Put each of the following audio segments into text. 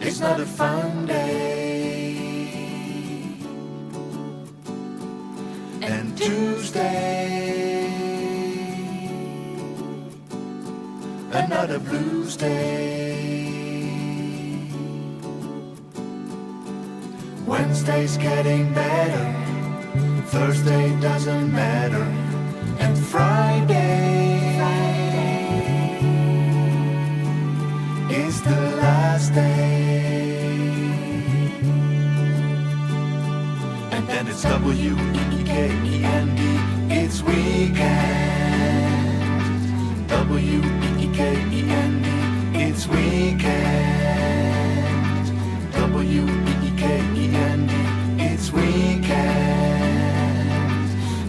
It's not a fun day. And Tuesday, another blues day. Wednesday's getting better, Thursday doesn't matter, and Friday is the last day. And then it's W-E-E-K-E-N-D, it's weekend. W-E-E-K-E-N-D, it's weekend. W-E-E-K-E-N-D, it's weekend.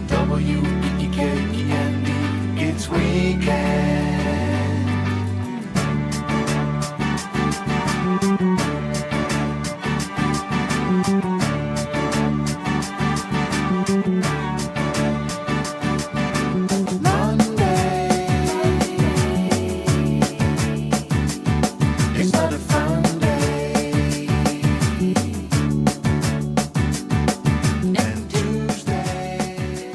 W-E-E-K-E-N-D, it's weekend.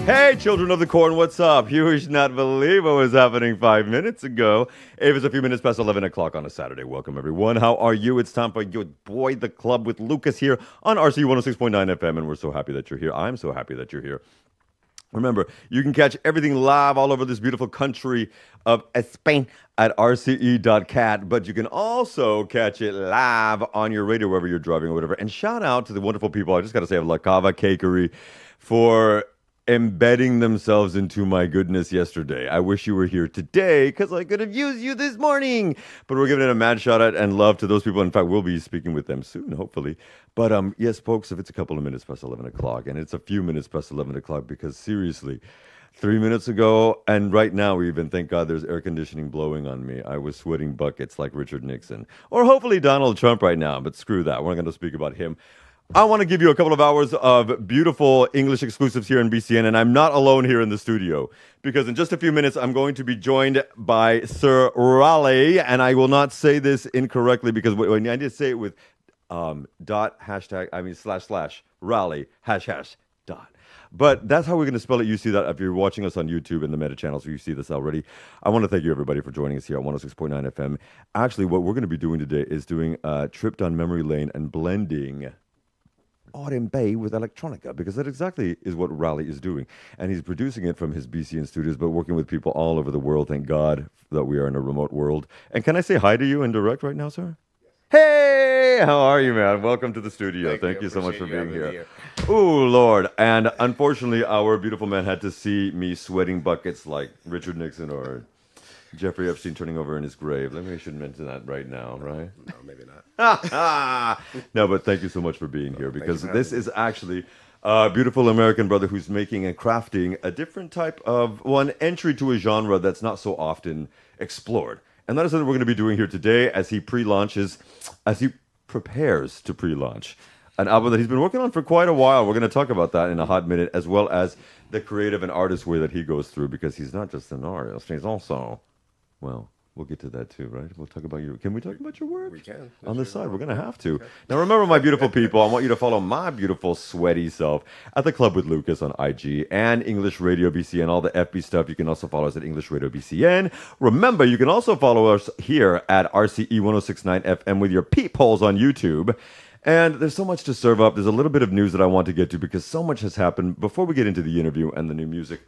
Hey, children of the corn, what's up? You would not believe what was happening 5 minutes ago. It was a few minutes past 11 o'clock on a Saturday. Welcome, everyone. How are you? It's time for your boy, The Club with Lucas here on RCE 106.9 FM, and we're so happy that you're here. I'm so happy that you're here. Remember, you can catch everything live all over this beautiful country of Spain at rce.cat, but you can also catch it live on your radio wherever you're driving or whatever. And shout out to the wonderful people, I just got to say, of La Cava Cakery for embedding themselves into my goodness yesterday. I wish you were here today because I could have used you this morning. But we're giving it a mad shout out and love to those people. In fact, we'll be speaking with them soon, hopefully. But yes, folks, if it's a couple of minutes past 11 o'clock, and it's a few minutes past 11 o'clock, because seriously, 3 minutes ago, and right now even, thank God there's air conditioning blowing on me. I was sweating buckets like Richard Nixon. Or hopefully Donald Trump right now, but screw that. We're not going to speak about him. I want to give you a couple of hours of beautiful English exclusives here in BCN, and I'm not alone here in the studio, because in just a few minutes, I'm going to be joined by Sir Rallye, and I will not say this incorrectly, because when I did say it with slash Rallye, dot. But that's how we're going to spell it. You see that if you're watching us on YouTube and the meta channels, you see this already. I want to thank you, everybody, for joining us here on 106.9 FM. Actually, what we're going to be doing today is doing a trip down memory lane and blending R&B with electronica, because that exactly is what Rallye is doing. And he's producing it from his BCN studios, but working with people all over the world. Thank God that we are in a remote world. And can I say hi to you in direct right now, sir? Hey, how are you, man? Welcome to the studio. Thank you so much for being here. Oh, Lord. And unfortunately, our beautiful man had to see me sweating buckets like Richard Nixon or Jeffrey Epstein turning over in his grave. Maybe I shouldn't mention that right now, right? No, maybe not. No, but thank you so much for being here, because this is actually a beautiful American brother who's making and crafting a different type of, an entry to a genre that's not so often explored. And that is what we're going to be doing here today as he prepares to pre-launch an album that he's been working on for quite a while. We're going to talk about that in a hot minute, as well as the creative and artist way that he goes through, because he's not just an artist, he's also, well, we'll get to that too, right? We'll talk about you. Can we talk about your work? We can. On the side, we're going to have to. Okay. Now, remember, my beautiful people, I want you to follow my beautiful sweaty self at The Club with Lucas on IG and English Radio BCN, all the FB stuff. You can also follow us at English Radio BCN. Remember, you can also follow us here at RCE 106.9 FM with your peepholes on YouTube. And there's so much to serve up. There's a little bit of news that I want to get to, because so much has happened before we get into the interview and the new music.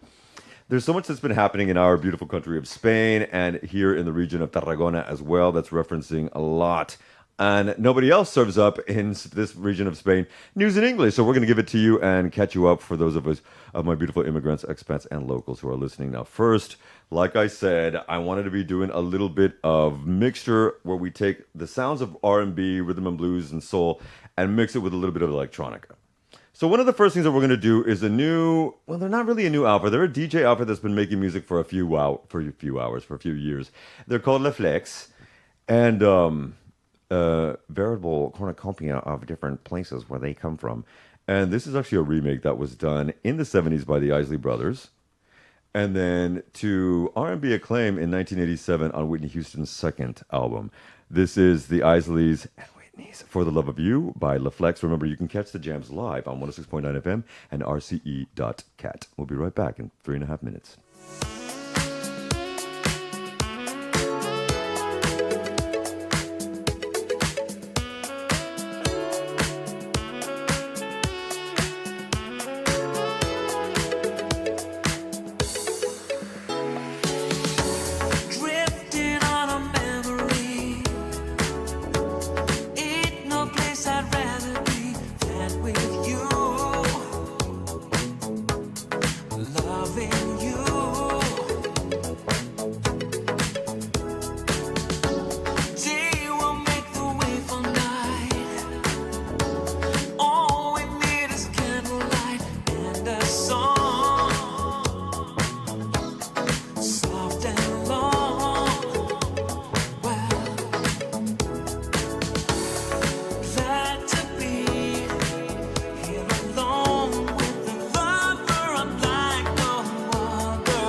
There's so much that's been happening in our beautiful country of Spain and here in the region of Tarragona as well, that's referencing a lot. And nobody else serves up in this region of Spain news in English. So we're going to give it to you and catch you up for those of us, of my beautiful immigrants, expats, and locals who are listening. Now, first, like I said, I wanted to be doing a little bit of mixture where we take the sounds of R&B, rhythm and blues, and soul and mix it with a little bit of electronica. So one of the first things that we're going to do is they're not really a new outfit. They're a DJ outfit that's been making music for a few years. They're called Le Flex, and veritable cornucopia of different places where they come from. And this is actually a remake that was done in the 70s by the Isley Brothers, and then to R&B acclaim in 1987 on Whitney Houston's second album. This is the Isleys and Whitney. Whitney's For the Love of You by LaFlex. Remember, you can catch the jams live on 106.9 FM and RCE.cat. We'll be right back in 3.5 minutes. Drifting on a memory. Ain't no place I'd rather be than with you. Loving you. Day will make the way for night. All we need is candlelight and a song. Soft and long. Well, glad to be here alone with a lover unlike no other.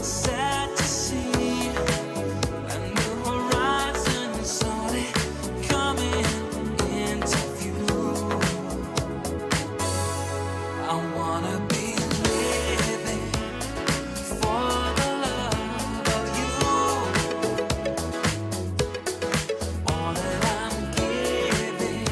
Sad to see a new horizon is slowly coming into view. I wanna be living for the love of you. All that I'm giving.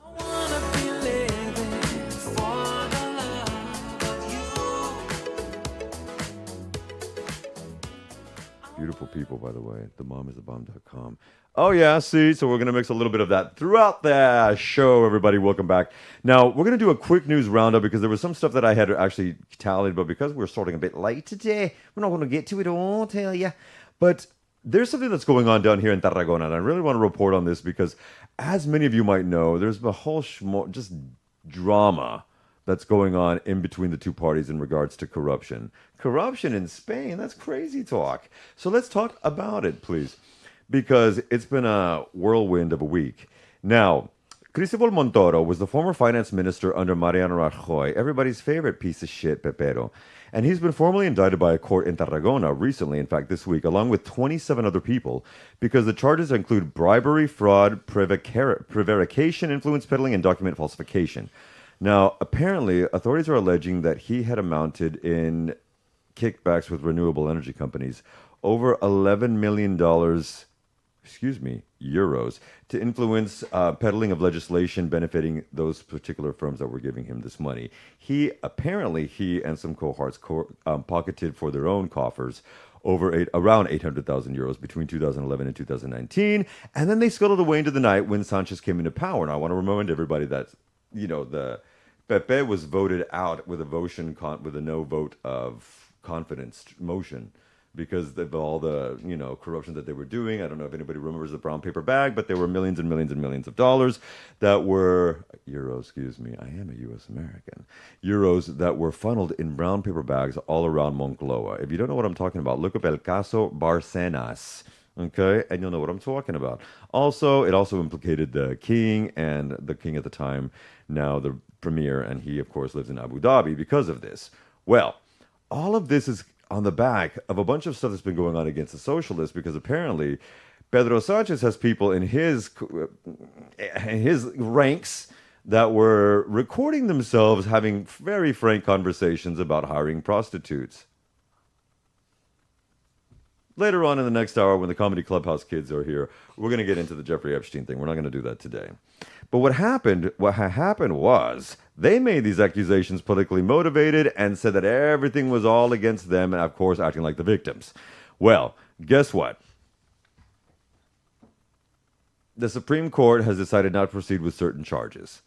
I wanna be living for the love of you. Beautiful people, by the way. Themomisthebomb.com. Oh, yeah, see? So we're going to mix a little bit of that throughout the show, everybody. Welcome back. Now, we're going to do a quick news roundup because there was some stuff that I had actually tallied, but because we're starting a bit late today, we're not going to get to it all, I'll tell you. But there's something that's going on down here in Tarragona, and I really want to report on this because, as many of you might know, there's a whole just drama that's going on in between the two parties in regards to corruption. Corruption in Spain, that's crazy talk. So let's talk about it, please, because it's been a whirlwind of a week. Now, Cristobal Montoro was the former finance minister under Mariano Rajoy, everybody's favorite piece of shit, Pepero. And he's been formally indicted by a court in Tarragona recently, in fact, this week, along with 27 other people, because the charges include bribery, fraud, prevarication, influence peddling, and document falsification. Now, apparently, authorities are alleging that he had amounted in kickbacks with renewable energy companies over $11 million, euros, to influence peddling of legislation benefiting those particular firms that were giving him this money. He and some cohorts pocketed for their own coffers around 800,000 euros between 2011 and 2019, and then they scuttled away into the night when Sanchez came into power. And I want to remind everybody that the Pepe was voted out with a no vote of confidence motion because of all the corruption that they were doing. I don't know if anybody remembers the brown paper bag, but there were millions and millions and millions of dollars that were euros. Excuse me, I am a U.S. American. Euros that were funneled in brown paper bags all around Moncloa. If you don't know what I'm talking about, look up El Caso Barcenas. Okay, and you'll know what I'm talking about. Also, it also implicated the king and the king at the time, now the premier, and he, of course, lives in Abu Dhabi because of this. Well, all of this is on the back of a bunch of stuff that's been going on against the socialists, because apparently Pedro Sanchez has people in his ranks that were recording themselves having very frank conversations about hiring prostitutes. Later on in the next hour, when the Comedy Clubhouse kids are here, we're going to get into the Jeffrey Epstein thing. We're not going to do that today. But what happened was they made these accusations politically motivated and said that everything was all against them and, of course, acting like the victims. Well, guess what? The Supreme Court has decided not to proceed with certain charges.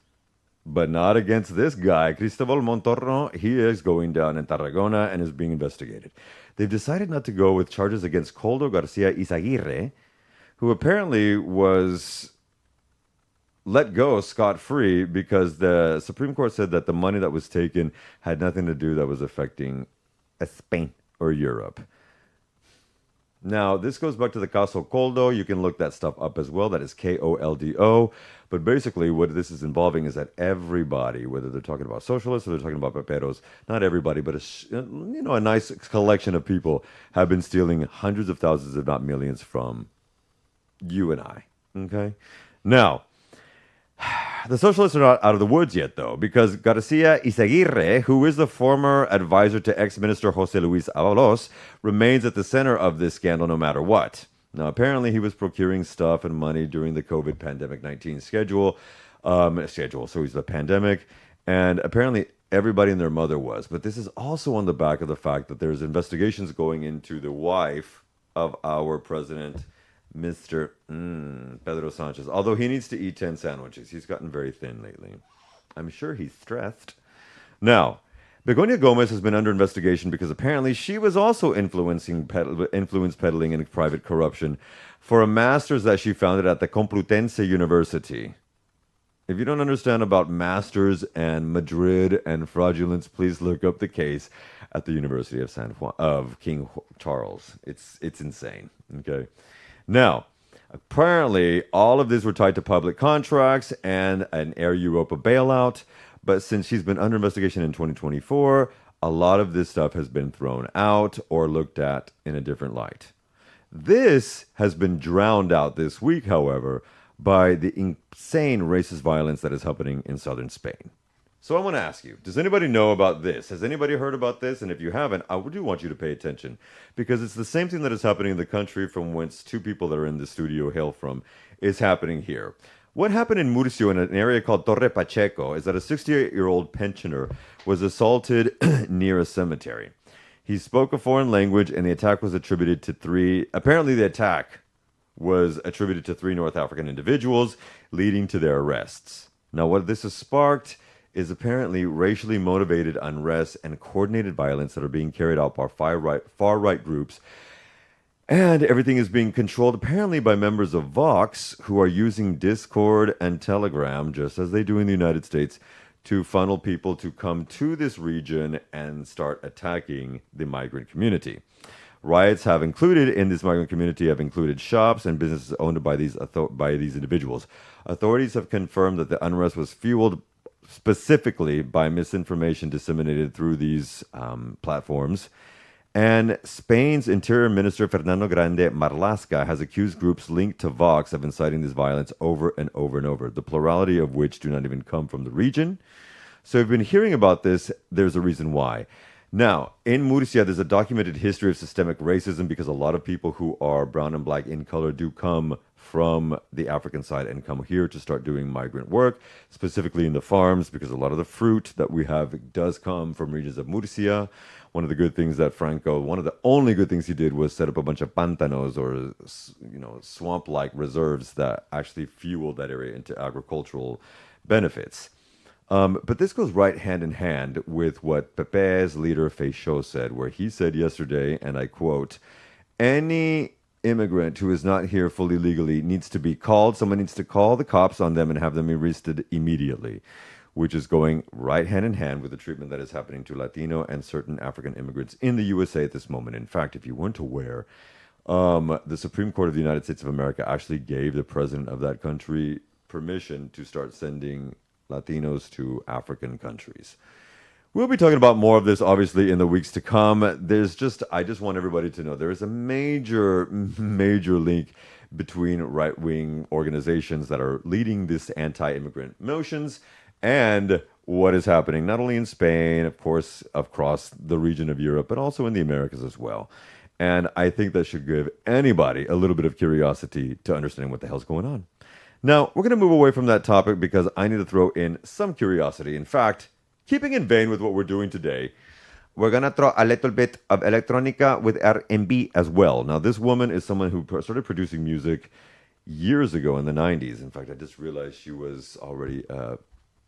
But not against this guy, Cristobal Montoro. He is going down in Tarragona and is being investigated. They've decided not to go with charges against Coldo Garcia Izaguirre, who apparently was let go scot-free because the Supreme Court said that the money that was taken had nothing to do that was affecting Spain or Europe. Now, this goes back to the Caso Coldo. You can look that stuff up as well. That is Koldo. But basically, what this is involving is that everybody, whether they're talking about socialists or they're talking about peperos, not everybody, but a nice collection of people have been stealing hundreds of thousands, if not millions, from you and I. Okay? Now, the socialists are not out of the woods yet, though, because Garcia Izaguirre, who is the former advisor to ex-minister José Luis Ábalos, remains at the center of this scandal no matter what. Now, apparently, he was procuring stuff and money during the COVID pandemic 19 schedule, so he's the pandemic, and apparently everybody and their mother was. But this is also on the back of the fact that there's investigations going into the wife of our president, Mr. Pedro Sanchez. Although he needs to eat 10 sandwiches. He's gotten very thin lately. I'm sure he's stressed. Now, Begonia Gomez has been under investigation because apparently she was also influence peddling and private corruption for a master's that she founded at the Complutense University. If you don't understand about masters and Madrid and fraudulence, please look up the case at the University of King Charles. It's insane. Okay. Now, apparently, all of these were tied to public contracts and an Air Europa bailout. But since she's been under investigation in 2024, a lot of this stuff has been thrown out or looked at in a different light. This has been drowned out this week, however, by the insane racist violence that is happening in southern Spain. So I want to ask you, does anybody know about this? Has anybody heard about this? And if you haven't, I do want you to pay attention, because it's the same thing that is happening in the country from whence two people that are in the studio hail from is happening here. What happened in Murcia, in an area called Torre Pacheco, is that a 68-year-old pensioner was assaulted near a cemetery. He spoke a foreign language, and the attack was attributed to three North African individuals, leading to their arrests. Now, what this has sparked is apparently racially motivated unrest and coordinated violence that are being carried out by far-right groups. And everything is being controlled apparently by members of Vox, who are using Discord and Telegram, just as they do in the United States, to funnel people to come to this region and start attacking the migrant community. Riots have included in this migrant community have included shops and businesses owned by these individuals. Authorities have confirmed that the unrest was fueled specifically by misinformation disseminated through these platforms. And Spain's Interior Minister Fernando Grande Marlaska has accused groups linked to Vox of inciting this violence over and over and over, the plurality of which do not even come from the region. So we've been hearing about this. There's a reason why. Now, in Murcia, there's a documented history of systemic racism because a lot of people who are brown and black in color do come from the African side and come here to start doing migrant work, specifically in the farms, because a lot of the fruit that we have does come from regions of Murcia. One of the good things that one of the only good things he did was set up a bunch of pantanos or, swamp-like reserves that actually fuel that area into agricultural benefits. But this goes right hand in hand with what Pepe's leader Feixó said, where he said yesterday, and I quote, "Any immigrant who is not here fully legally needs to be called. Someone needs to call the cops on them and have them arrested immediately," which is going right hand in hand with the treatment that is happening to Latino and certain African immigrants in the USA at this moment. In fact, if you weren't aware, the Supreme Court of the United States of America actually gave the president of that country permission to start sending Latinos to African countries. We'll be talking about more of this, obviously, in the weeks to come. I just want everybody to know there is a major link between right-wing organizations that are leading this anti-immigrant motions and what is happening, not only in Spain, of course, across the region of Europe, but also in the Americas as well. And I think that should give anybody a little bit of curiosity to understand what the hell's going on. Now, we're going to move away from that topic because I need to throw in some curiosity. In fact, keeping in vein with what we're doing today, we're going to throw a little bit of electronica with R&B as well. Now, this woman is someone who started producing music years ago in the 90s. In fact, I just realized she was already a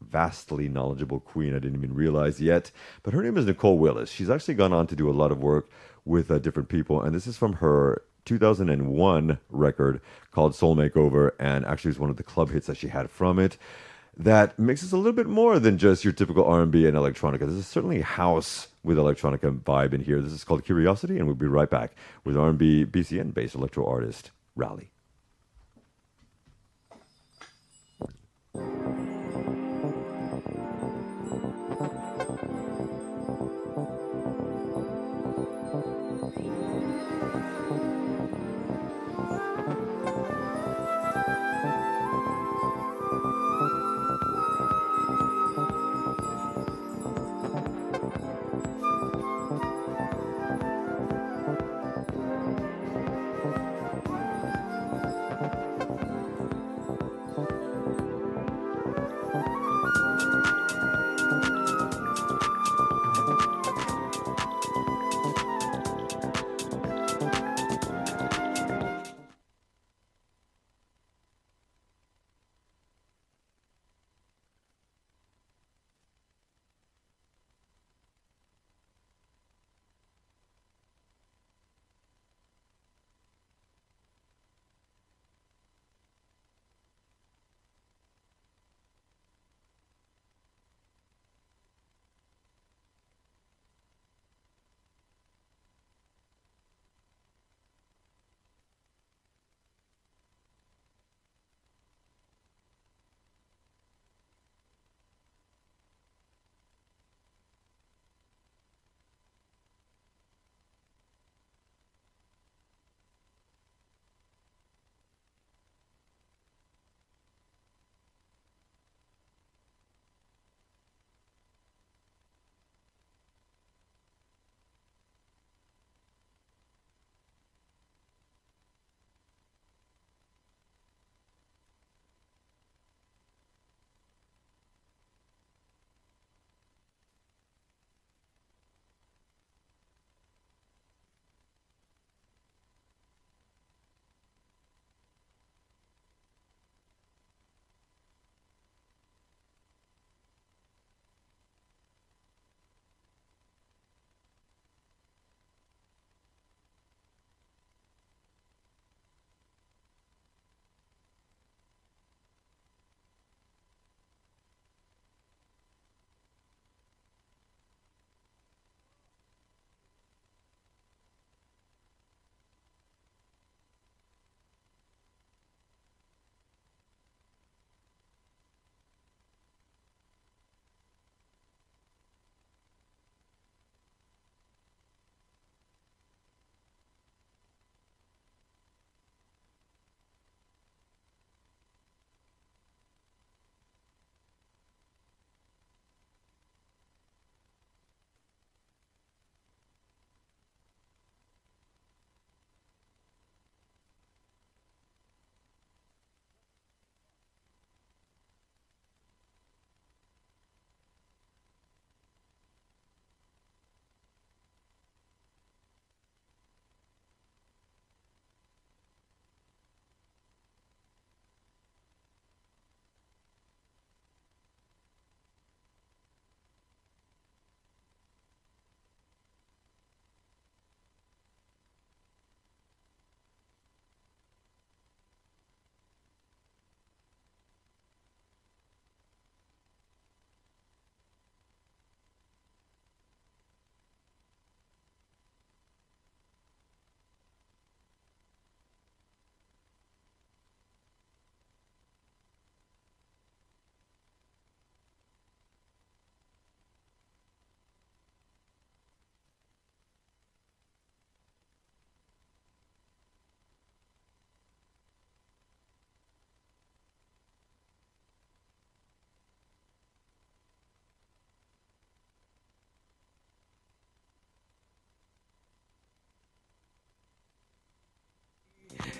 vastly knowledgeable queen I didn't even realize yet. But her name is Nicole Willis. She's actually gone on to do a lot of work with different people, and this is from her 2001 record called Soul Makeover, and actually is one of the club hits that she had from it that mixes a little bit more than just your typical R&B and electronica. This is certainly house with electronica vibe in here. This is called Curiosity, and we'll be right back with R&B BCN-based electro artist Rallye.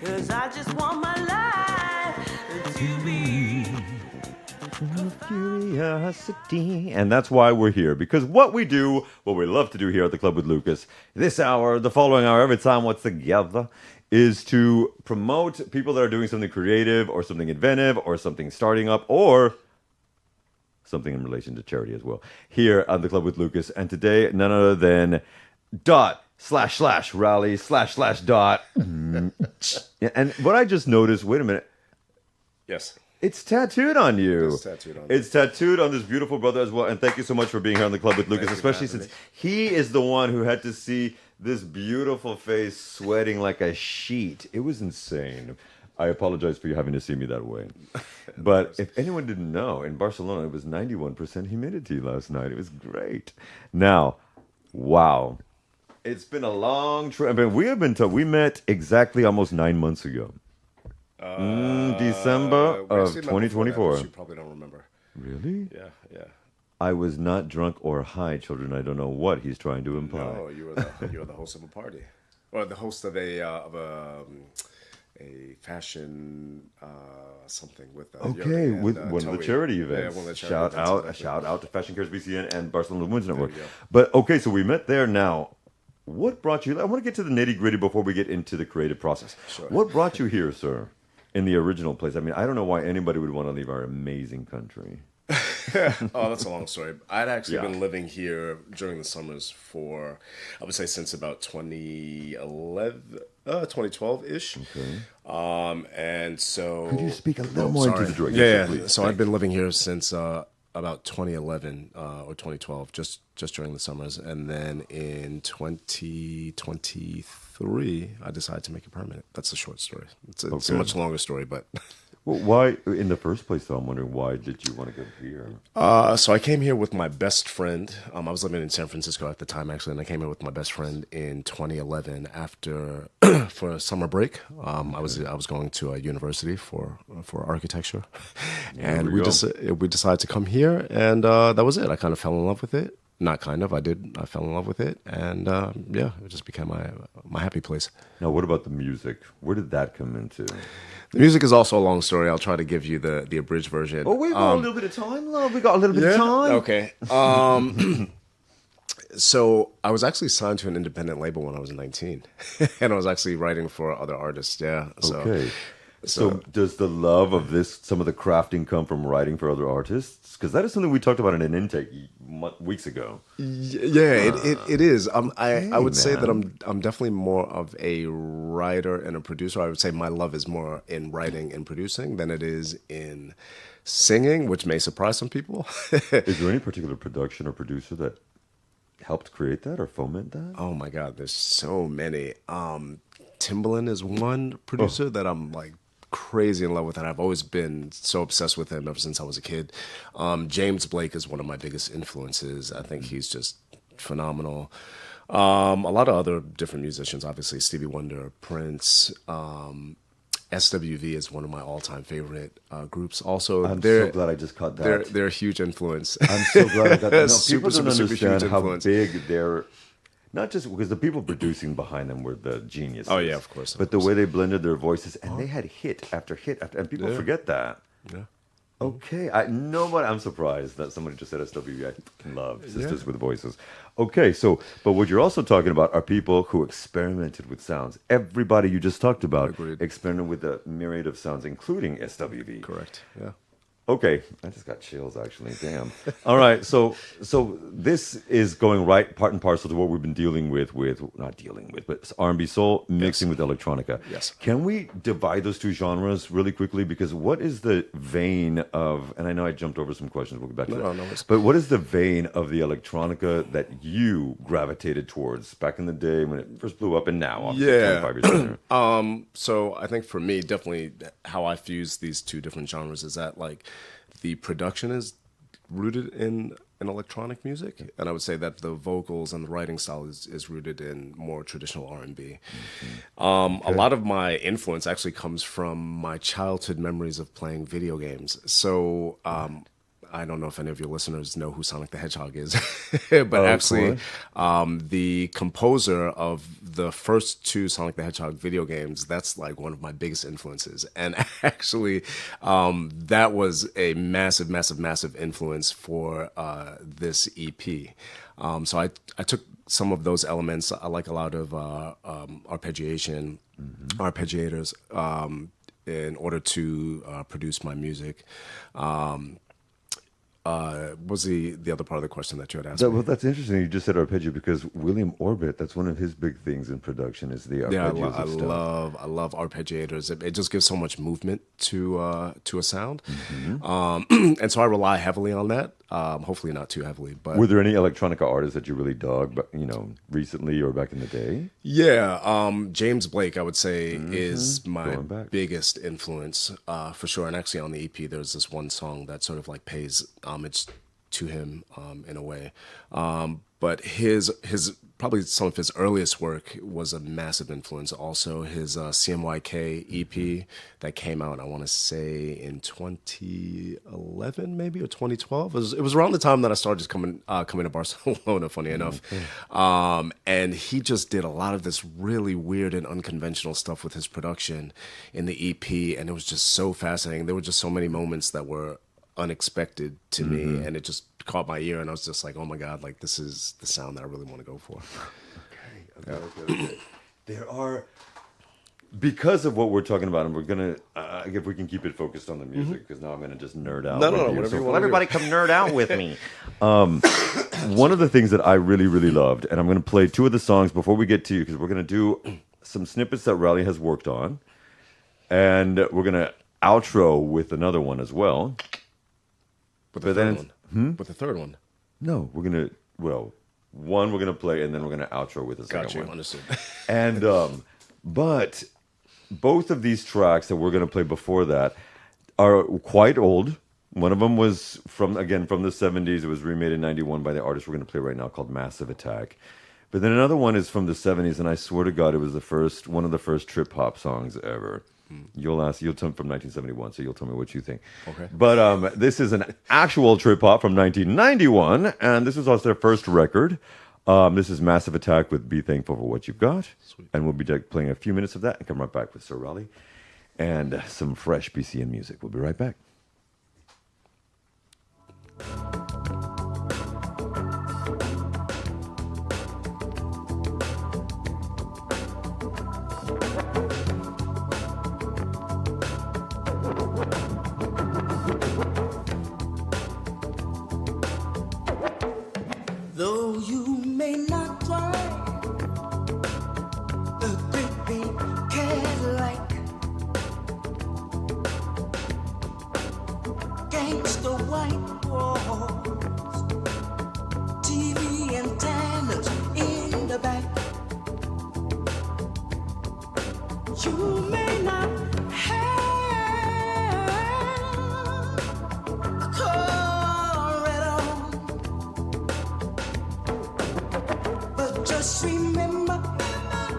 'cause I just want my life to be. Curiosity. And that's why we're here. Because what we do, what we love to do here at the Club with Lucas, this hour, the following hour, every time what's together, is to promote people that are doing something creative or something inventive or something starting up or something in relation to charity as well. Here on the Club with Lucas. And today, none other than Rallye // And what I just noticed, wait a minute. Yes. It's tattooed on you. It's tattooed on me. It's tattooed on this beautiful brother as well. And thank you so much for being here on the Club with Lucas, especially since he is the one who had to see this beautiful face sweating like a sheet. It was insane. I apologize for you having to see me that way. But if anyone didn't know, in Barcelona, it was 91% humidity last night. It was great. Now, wow. It's been a long trip. I mean, we met exactly almost 9 months ago. December of 2024. You probably don't remember. Really? Yeah. I was not drunk or high, children. I don't know what he's trying to imply. No, you were the host of a party, or the host of a fashion something with okay, with one of the charity events. Yeah, one of the charity events. Shout out to Fashion Cares BCN and Barcelona Women's Network. But okay, so we met there. Now, what brought you? I want to get to the nitty gritty before we get into the creative process. Sure. What brought you here, sir? In the original place. I mean, I don't know why anybody would want to leave our amazing country. Oh, that's a long story. I'd actually been living here during the summers for, I would say, since about 2012-ish. Okay. And so... Could you speak a little more into the direction? Yeah. So I've been living here since about 2011 or 2012, just during the summers. And then in 2023, I decided to make it permanent. That's a short story. It's a much longer story, but... Well, why, in the first place, though, I'm wondering, why did you want to go here? So I came here with my best friend. I was living in San Francisco at the time, actually, and I came here with my best friend in 2011 after for a summer break. I was going to a university for architecture, and we decided to come here, and that was it. I kind of fell in love with it. Not kind of, I did. I fell in love with it, and it just became my happy place. Now, what about the music? Where did that come into? The music is also a long story. I'll try to give you the abridged version. Oh, we've got a little bit of time, love. We got a little bit of time. Okay. So I was actually signed to an independent label when I was 19, and I was actually writing for other artists. Yeah. Okay. So does the love of some of the crafting come from writing for other artists? Because that is something we talked about in an intake weeks ago. Yeah, it is. I would say that I'm definitely more of a writer and a producer. I would say my love is more in writing and producing than it is in singing, which may surprise some people. Is there any particular production or producer that helped create that or foment that? Oh my God, there's so many. Timbaland is one producer that I'm like crazy in love with, and I've always been so obsessed with him ever since I was a kid. James Blake is one of my biggest influences. I think he's just phenomenal. A lot of other different musicians, obviously Stevie Wonder, Prince, SWV is one of my all-time favorite groups. Also, I'm so glad I just caught that. They're a huge influence. I'm so glad I got that. No, Super, people don't super, super understand huge how influence. big they're. Not just because the people producing behind them were the geniuses. Oh yeah, of course. But the way they blended their voices, and they had hit after hit after, and people forget that. Yeah. Okay, I'm surprised that somebody just said SWV. I fucking love Sisters with Voices. Okay, so, but what you're also talking about are people who experimented with sounds. Everybody you just talked about experimented with a myriad of sounds, including SWV. Correct. Yeah. Okay, I just got chills actually. Damn. All right, so this is going right part and parcel to what we've been dealing with not dealing with, but R&B soul mixing with electronica. Yes. Can we divide those two genres really quickly? Because what is the vein of? And I know I jumped over some questions. We'll get back to that. No. But what is the vein of the electronica that you gravitated towards back in the day when it first blew up, and now? Yeah. 25 years later. So I think for me, definitely how I fuse these two different genres is that like the production is rooted in electronic music, and I would say that the vocals and the writing style is rooted in more traditional R&B. A lot of my influence actually comes from my childhood memories of playing video games. So I don't know if any of your listeners know who Sonic the Hedgehog is, but Oh, actually, cool. the composer of the first two Sonic the Hedgehog video games, that's like one of my biggest influences. And actually, that was a massive, massive, massive influence for this EP. So I took some of those elements. I like a lot of arpeggiation, arpeggiators, in order to produce my music. What was the other part of the question that you had asked me? Well, that's interesting. You just said arpeggio because William Orbit, that's one of his big things in production is the Yeah, arpeggios of stuff. I love arpeggiators. It just gives so much movement to a sound, and so I rely heavily on that. Hopefully not too heavily, but Were there any electronica artists that you really dug, but recently or back in the day? yeah, James Blake, I would say, is my Going back. biggest influence for sure. And actually, on the EP, there's this one song that sort of like pays homage to him in a way. But his probably some of his earliest work was a massive influence. Also, his CMYK EP that came out, I want to say in 2011 maybe or 2012. It was around the time that I started just coming to Barcelona. Funny enough, and he just did a lot of this really weird and unconventional stuff with his production in the EP, and it was just so fascinating. There were just so many moments that were unexpected to me, and it just caught my ear, and I was just like, oh my god, like this is the sound that I really want to go for. Okay. There are, because of what we're talking about, and we're gonna, if we can keep it focused on the music, because now I'm gonna just nerd out. No, with you. whatever So you want. everybody come nerd out with me. One of the things that I really, really loved, and I'm gonna play two of the songs before we get to you, because we're gonna do some snippets that Rallye has worked on, and we're gonna outro with another one as well. With But the then third one. With the third one. No, we're gonna one we're gonna play, and then we're gonna outro with the second Got you. one. Understood. And but both of these tracks that we're gonna play before that are quite old. One of them was from the 70s. It was remade in '91 by the artist we're gonna play right now called Massive Attack. But then another one is from the '70s, and I swear to God, it was one of the first trip hop songs ever. You'll tell me from 1971, so you'll tell me what you think. Okay. But this is an actual trip hop from 1991, and this was also their first record. This is Massive Attack with Be Thankful for What You've Got. Sweet. And we'll be playing a few minutes of that and come right back with Sir Rallye and some fresh BCN music. We'll be right back. Though you may not drive a great big Cadillac, gangsta white walls, TV antennas in the back. You may not have a car at all, but just remember,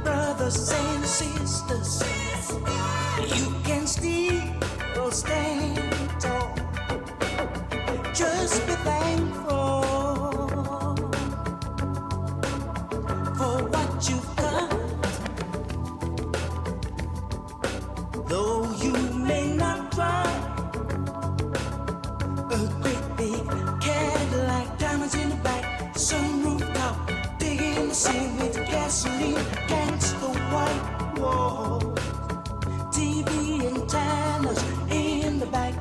brothers and sisters, you can still stand tall. Just be thankful for what you've got. Though you may not drive a great big Cadillac, diamonds in the back, sunroof top, digging the sea with gasoline against the white wall, TV antennas in the back.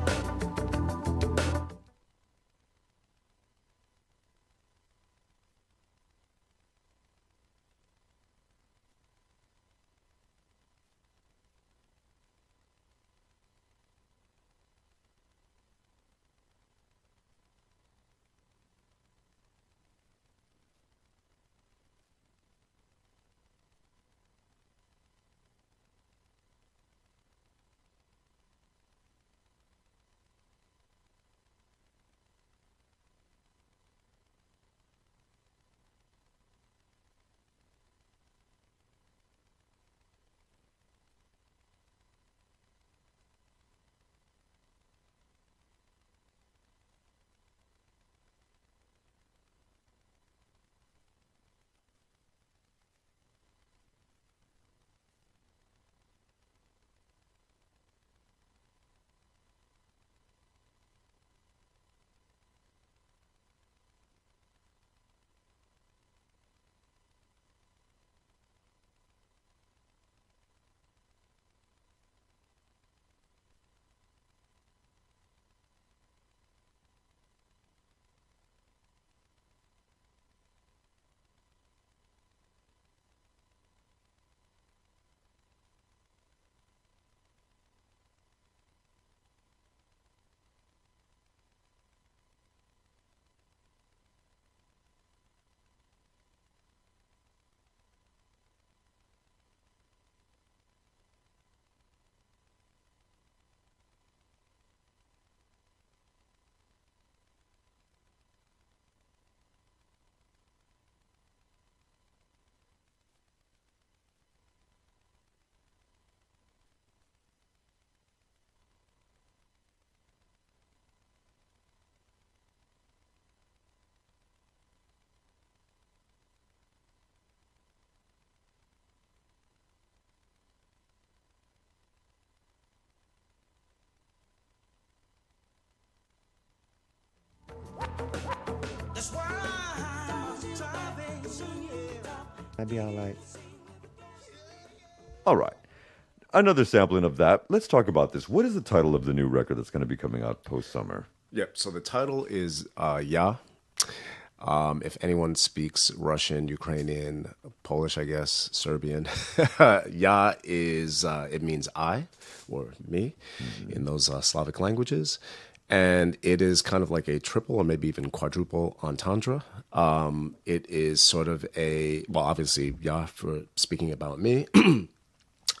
I'd be all right. All right. Another sampling of that. Let's talk about this. What is the title of the new record that's going to be coming out post-summer? Yep. So the title is Ya. If anyone speaks Russian, Ukrainian, Polish, I guess, Serbian, Ya is, it means I or me in those Slavic languages. And it is kind of like a triple or maybe even quadruple entendre. It is sort of well, obviously, Ya for speaking about me.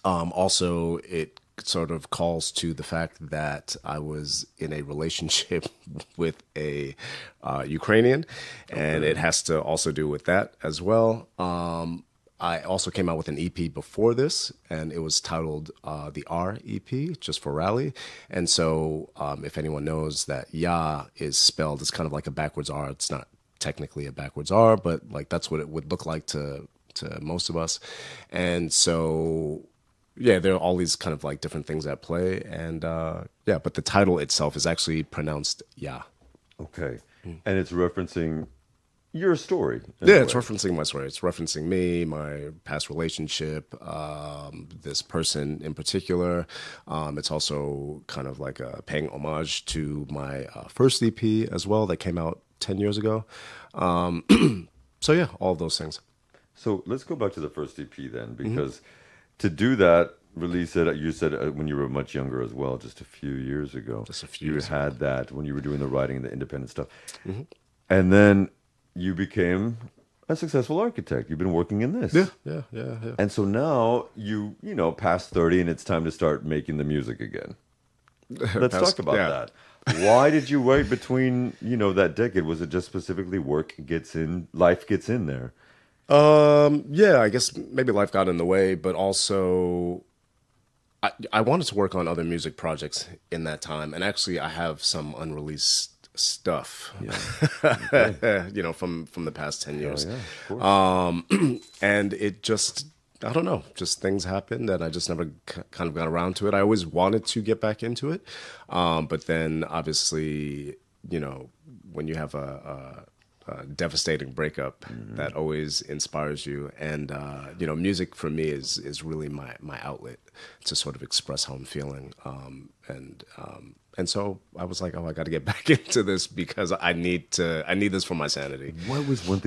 Also, it sort of calls to the fact that I was in a relationship with a Ukrainian, and it has to also do with that as well. I also came out with an EP before this, and it was titled the R EP, just for Rallye. And so if anyone knows that Ya is spelled, it's kind of like a backwards R. It's not technically a backwards R, but like that's what it would look like to most of us. And so yeah, there are all these kind of like different things at play, and yeah, but the title itself is actually pronounced Ya. Okay, and it's referencing your story. Yeah, it's referencing my story. It's referencing me, my past relationship, this person in particular. It's also kind of like paying homage to my first EP as well that came out 10 years ago. So yeah, all of those things. So let's go back to the first EP then, because to do that, release it, you said when you were much younger as well, just a few years ago. Just a few You years had that when you were doing the writing and the independent stuff. And then you became a successful architect. You've been working in this. Yeah. And so now you past 30 and it's time to start making the music again. Let's talk about that. Why did you wait between, that decade? Was it just specifically life gets in there? Yeah, I guess maybe life got in the way, but also I wanted to work on other music projects in that time. And actually I have some unreleased stuff, from the past 10 years. Yeah, of course. And it just, I don't know, just things happened and I just never kind of got around to it. I always wanted to get back into it. But then obviously, when you have a devastating breakup, that always inspires you. And, music for me is really my outlet to sort of express how I'm feeling. And so I was like, I got to get back into this because I need this for my sanity. What is one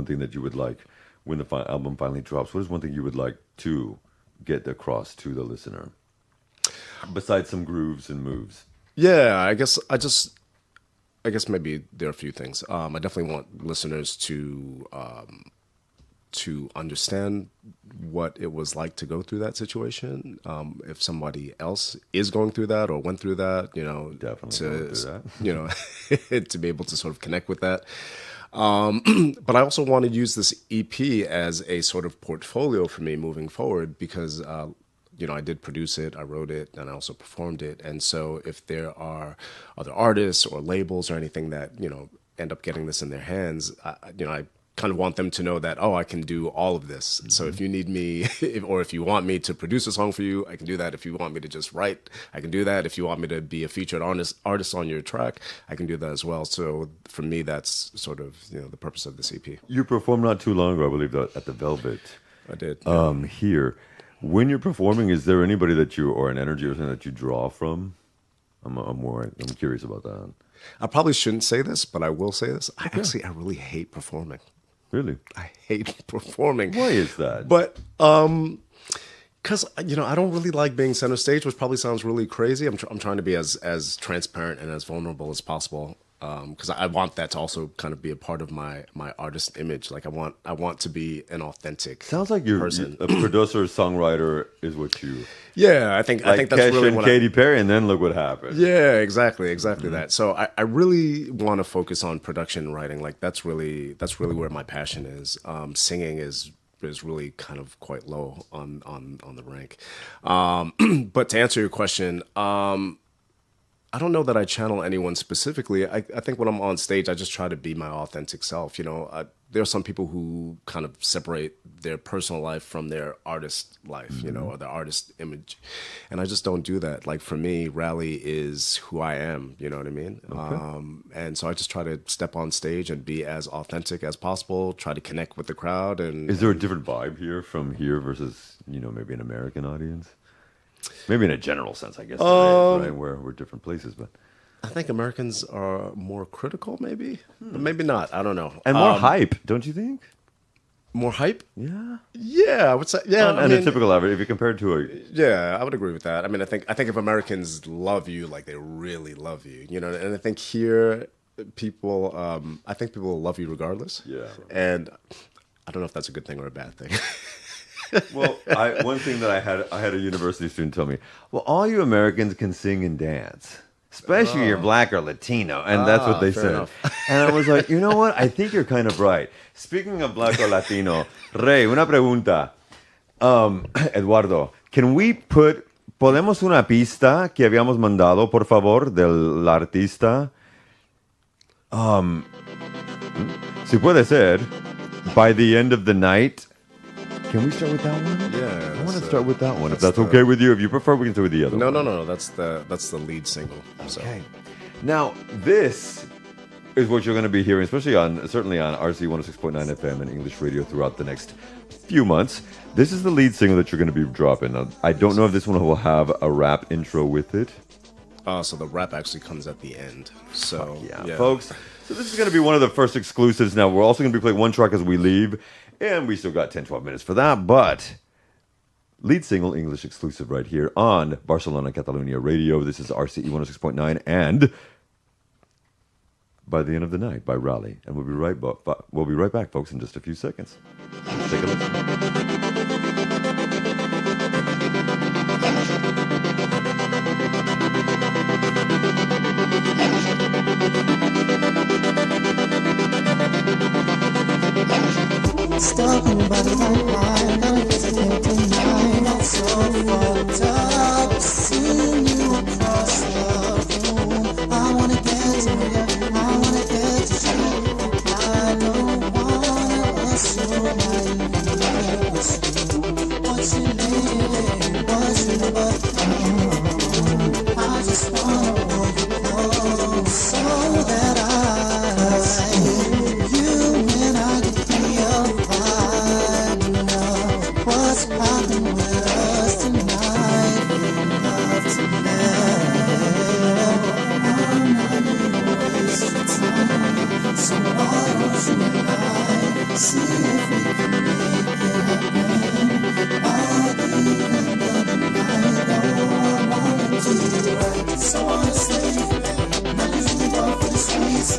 thing that you would like when the album finally drops? What is one thing you would like to get across to the listener? Besides some grooves and moves. Yeah, I guess maybe there are a few things. I definitely want listeners to understand what it was like to go through that situation. If somebody else is going through that or went through that, to be able to sort of connect with that. But I also want to use this EP as a sort of portfolio for me moving forward because, I did produce it, I wrote it, and I also performed it. And so if there are other artists or labels or anything that, end up getting this in their hands, I kind of want them to know that, I can do all of this. So if you need me, or if you want me to produce a song for you, I can do that. If you want me to just write, I can do that. If you want me to be a featured artist on your track, I can do that as well. So for me, that's sort of, the purpose of this EP. You performed not too long ago, I believe, at the Velvet. I did. Yeah. Here. When you're performing, is there anybody or an energy or something that you draw from? I'm curious about that. I probably shouldn't say this, but I will say this. I really hate performing. Really? I hate performing. Why is that? But, because, I don't really like being center stage, which probably sounds really crazy. I'm trying to be as transparent and as vulnerable as possible. Because I want that to also kind of be a part of my artist image. Like I want to be an authentic. Sounds like you're a producer, songwriter is what you. Yeah, I think that's Kesha really and Katy Perry, and then look what happened. Yeah, exactly that. So I really want to focus on production and writing. Like that's really where my passion is. Singing is really kind of quite low on the rank. But to answer your question, I don't know that I channel anyone specifically. I think when I'm on stage, I just try to be my authentic self. There are some people who kind of separate their personal life from their artist life, or their artist image. And I just don't do that. Like for me, Rallye is who I am, you know what I mean? Okay. And so I just try to step on stage and be as authentic as possible, try to connect with the crowd. Is there a different vibe here from here versus, maybe an American audience? Maybe in a general sense, I guess, right? We're different places, but I think Americans are more critical, maybe, but maybe not. I don't know. And more hype, don't you think? More hype? Yeah. Yeah, I would say. Yeah, and a typical average, if you compare it to a. Yeah, I would agree with that. I mean, I think if Americans love you, like they really love you, and I think here people, I think people will love you regardless. Yeah. And I don't know if that's a good thing or a bad thing. Well, one thing that I had a university student tell me, well, all you Americans can sing and dance, especially you're black or Latino, and that's what they said. And I was like, you know what? I think you're kind of right. Speaking of black or Latino, Rey, una pregunta. Eduardo, podemos una pista que habíamos mandado, por favor, del artista? Si puede ser, by the end of the night. Can we start with that one? Yeah. I want to start with that one. If that's okay with you. If you prefer, we can start with the other one. No. That's the lead single. Okay. Now, this is what you're going to be hearing, certainly on RCE 106.9 FM and English radio throughout the next few months. This is the lead single that you're going to be dropping. Now, I don't know if this one will have a rap intro with it. So the rap actually comes at the end. So yeah, folks. So this is going to be one of the first exclusives. Now, we're also going to be playing one track as we leave. And we still got 10, 12 minutes for that, but lead single English exclusive right here on Barcelona Catalunya Radio. This is RCE 106.9 and By the End of the Night by Rallye. And we'll be right back, folks, in just a few seconds. Take a listen. Stuck in by the line, I just can't deny. I'm so fucked up, seeing you across the room. I wanna get to you, I wanna get to you. I don't wanna assume what's your name, what's your number. I just wanna hold you close so that what's happening with us tonight? Love I'm not gonna waste your time. So why don't you and I see if we can make it happen? By the end of the night, I wanna do you right. So honestly, not usually go for the sweets,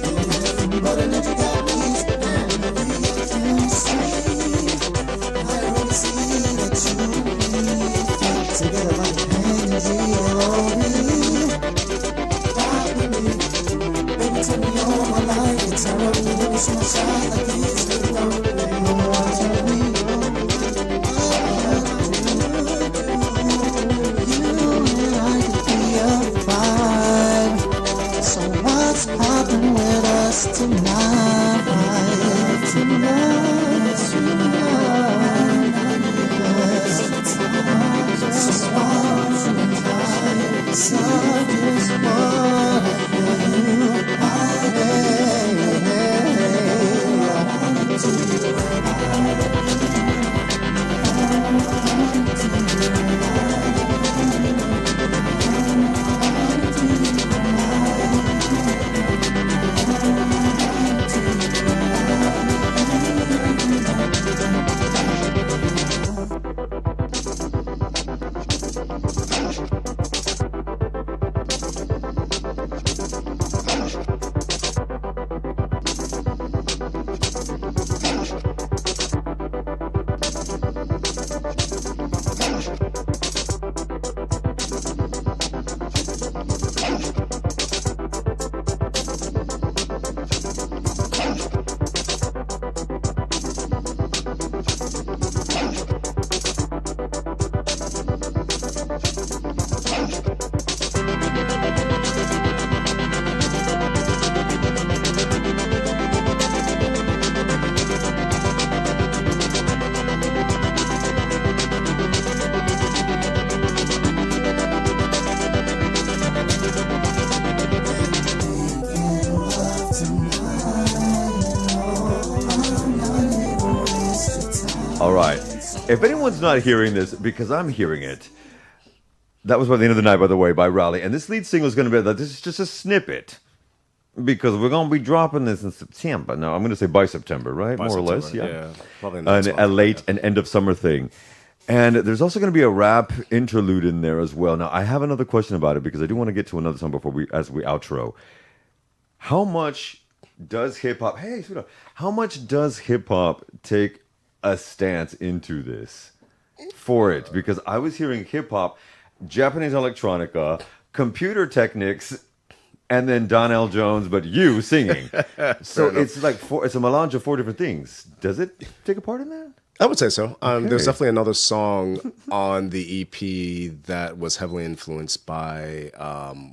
but I never got these, and we can see. Together like a pain baby, tell me all my life. It's terrible, there was no shot like this. All right. If anyone's not hearing this, because I'm hearing it, that was by the end of the night, by the way, by Rallye. And this lead single is going to be like, this is just a snippet. Because we're going to be dropping this in September. No, I'm going to say by September, right? By More or less, September, yeah. Probably next month, A late and end of summer thing. And there's also going to be a rap interlude in there as well. Now, I have another question about it because I do want to get to another song before we outro. How much does hip hop, hey, sweetheart, how much does hip hop take a stance into this for it? Because I was hearing hip hop, Japanese electronica, computer techniques, and then Donnell Jones, but you singing. So it's like it's a melange of 4 different things. Does it take a part in that? I would say so. Okay. There's definitely another song on the EP that was heavily influenced by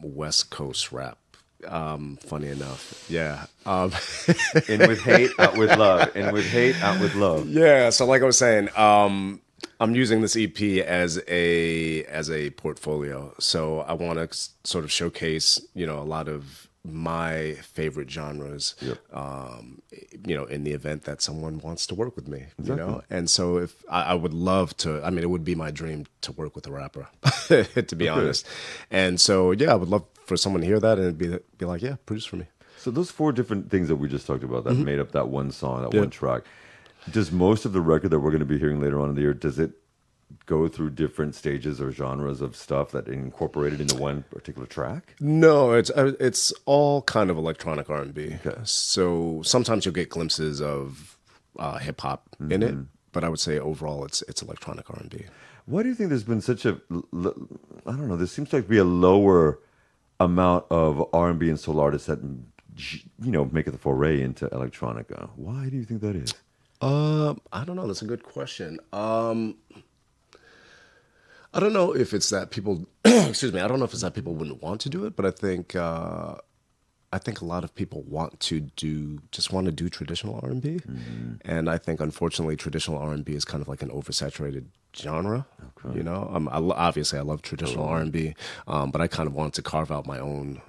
West Coast rap. Funny enough, yeah. In with hate, out with love. In with hate, out with love. Yeah. So, like I was saying, I'm using this EP as a portfolio. So I want to sort of showcase, a lot of my favorite genres, in the event that someone wants to work with me, Exactly. And so if I would love to, it would be my dream to work with a rapper, to be honest. And so, I would love for someone to hear that and be like, yeah, produce for me. So those 4 different things that we just talked about that made up that one song, that one track. Does most of the record that we're going to be hearing later on in the year, does it go through different stages or genres of stuff that incorporated into one particular track? No, it's all kind of electronic R&B. Okay. So sometimes you'll get glimpses of hip hop in it, but I would say overall it's electronic R&B. Why do you think there's been such a, I don't know, there seems to be a lower amount of R&B and soul artists that, make it the foray into electronica? Why do you think that is? I don't know. That's a good question. I don't know if it's that people, excuse me. I don't know if it's that people wouldn't want to do it, but I think a lot of people want to do traditional R&B, and I think unfortunately traditional R&B is kind of like an oversaturated genre. Okay. Obviously I love traditional R&B, but I kind of wanted to carve out my own,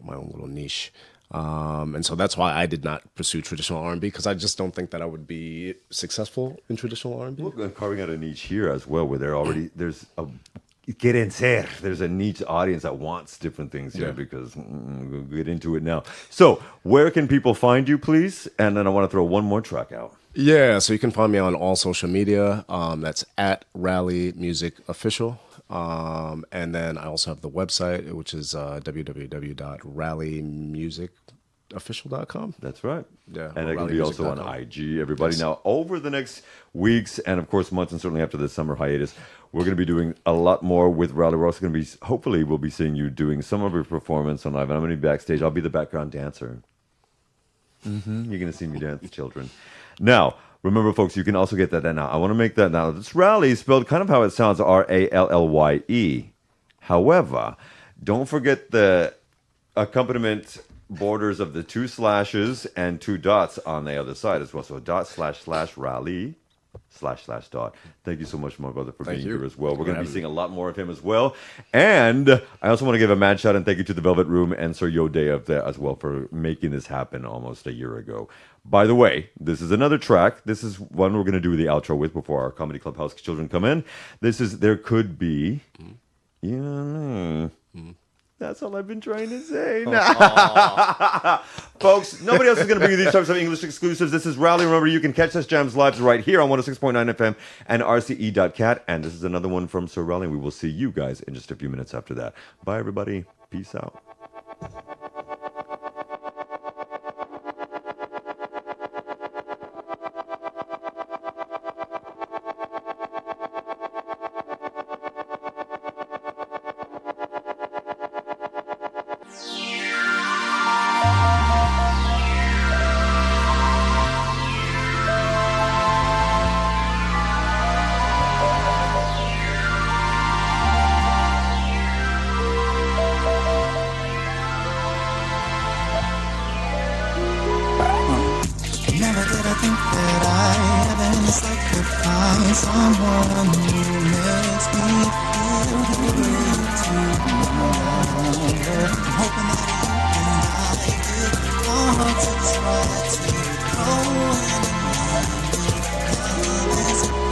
my own little niche. And so that's why I did not pursue traditional R&B, because I just don't think that I would be successful in traditional R&B. Well, carving out a niche here as well, where there's a niche audience that wants different things here, because we'll get into it now. So where can people find you, please? And then I want to throw one more track out. Yeah, so you can find me on all social media. That's at Rallye Music Official. And then I also have the website, which is www.rallyemusicofficial.com. That's right. Yeah, and it can be also on IG, everybody. Yes. Now, over the next weeks and, of course, months, and certainly after the summer hiatus, we're going to be doing a lot more with Rallye. We're also going to be, hopefully, we'll be seeing you doing some of your performance on live. And I'm going to be backstage. I'll be the background dancer. You're going to see me dance, children. Now, remember, folks, you can also get that now. I want to make that now. It's Rallye, spelled kind of how it sounds, Rallye. However, don't forget the accompaniment borders of the 2 slashes and 2 dots on the other side as well. So //Rallye // Thank you so much, my brother, for being here as well. We're going to be seeing a lot more of him as well. And I also want to give a mad shout and thank you to the Velvet Room and Sir Yode of there as well for making this happen almost a year ago. By the way, this is another track. This is one we're going to do the outro with before our Comedy Clubhouse children come in. This is There Could Be. That's all I've been trying to say. Folks, nobody else is going to bring you these types of English exclusives. This is Rallye. Remember, you can catch us Jams Live right here on 106.9 FM and RCE.cat. And this is another one from Sir Rallye. We will see you guys in just a few minutes after that. Bye, everybody. Peace out. Never did I think that I ever miss I could find someone who makes me feel the way to I'm hoping that you and I could fall to try to grow and love is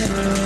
Never